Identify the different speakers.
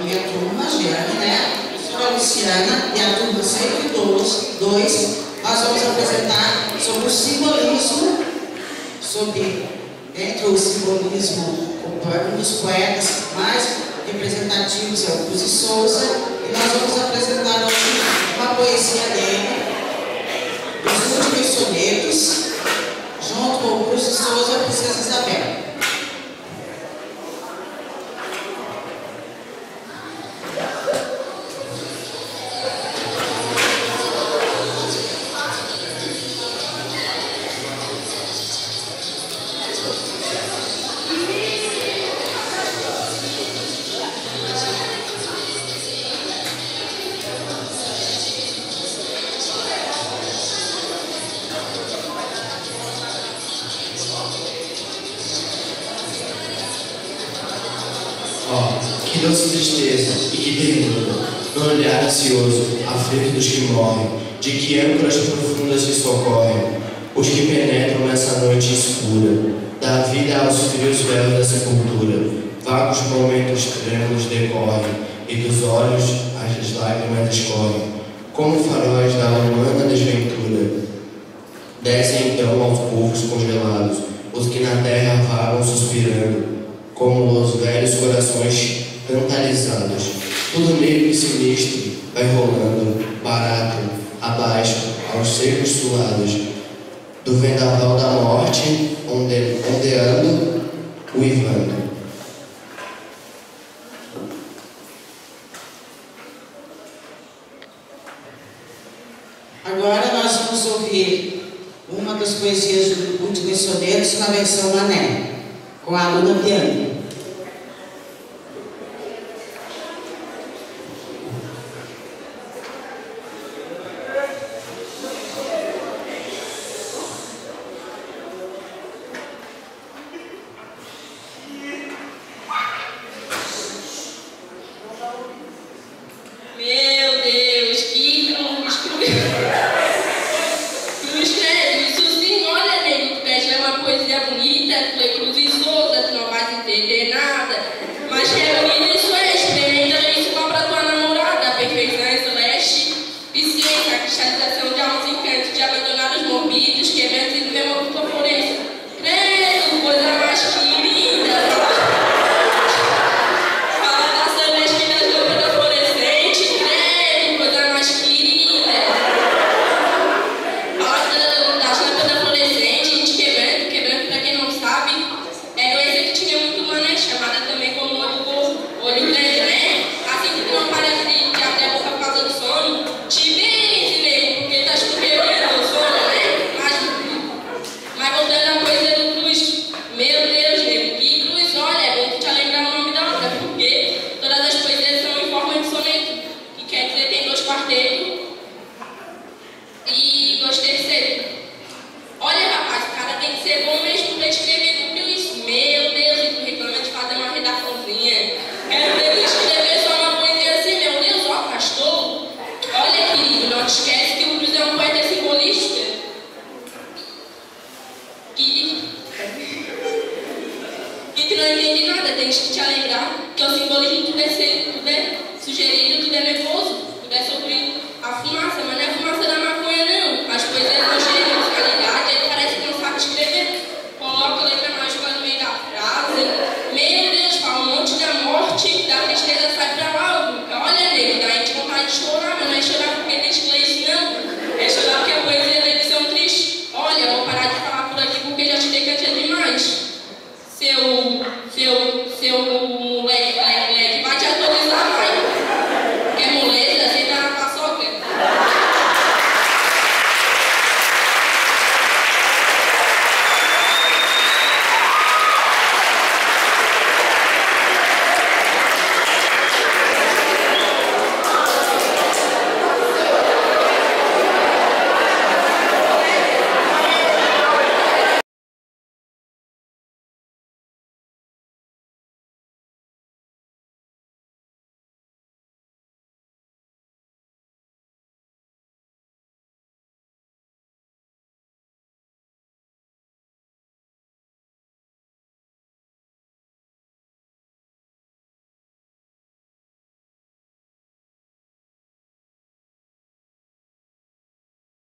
Speaker 1: minha turma, Germe, né? A Luciana e a turma 102, nós vamos apresentar sobre o simbolismo, dentro do simbolismo, um dos poetas mais representativos é o Cruz de Souza, e nós vamos apresentar hoje uma poesia dele, os últimos sonetos, junto com o Cruz de Souza e a Princesa Isabel.
Speaker 2: Que doce tristeza e que ternura, no olhar ansioso, aflito dos que morrem, de que âncoras profundas se socorrem, os que penetram nessa noite escura, da vida aos frios véus da sepultura, vagos momentos trêmulos decorrem, e dos olhos as lágrimas escorrem, como faróis da humana desventura. Descem então aos povos congelados, os que na terra vagam suspirando, como os velhos corações cantalizados, tudo negro e sinistro vai rolando, barato, abaixo, aos secos suados, do vendaval da morte, ondeando, uivando.
Speaker 1: Agora nós vamos ouvir uma das poesias do Últimos Sonetos na versão Mané, com a aluna Bianca.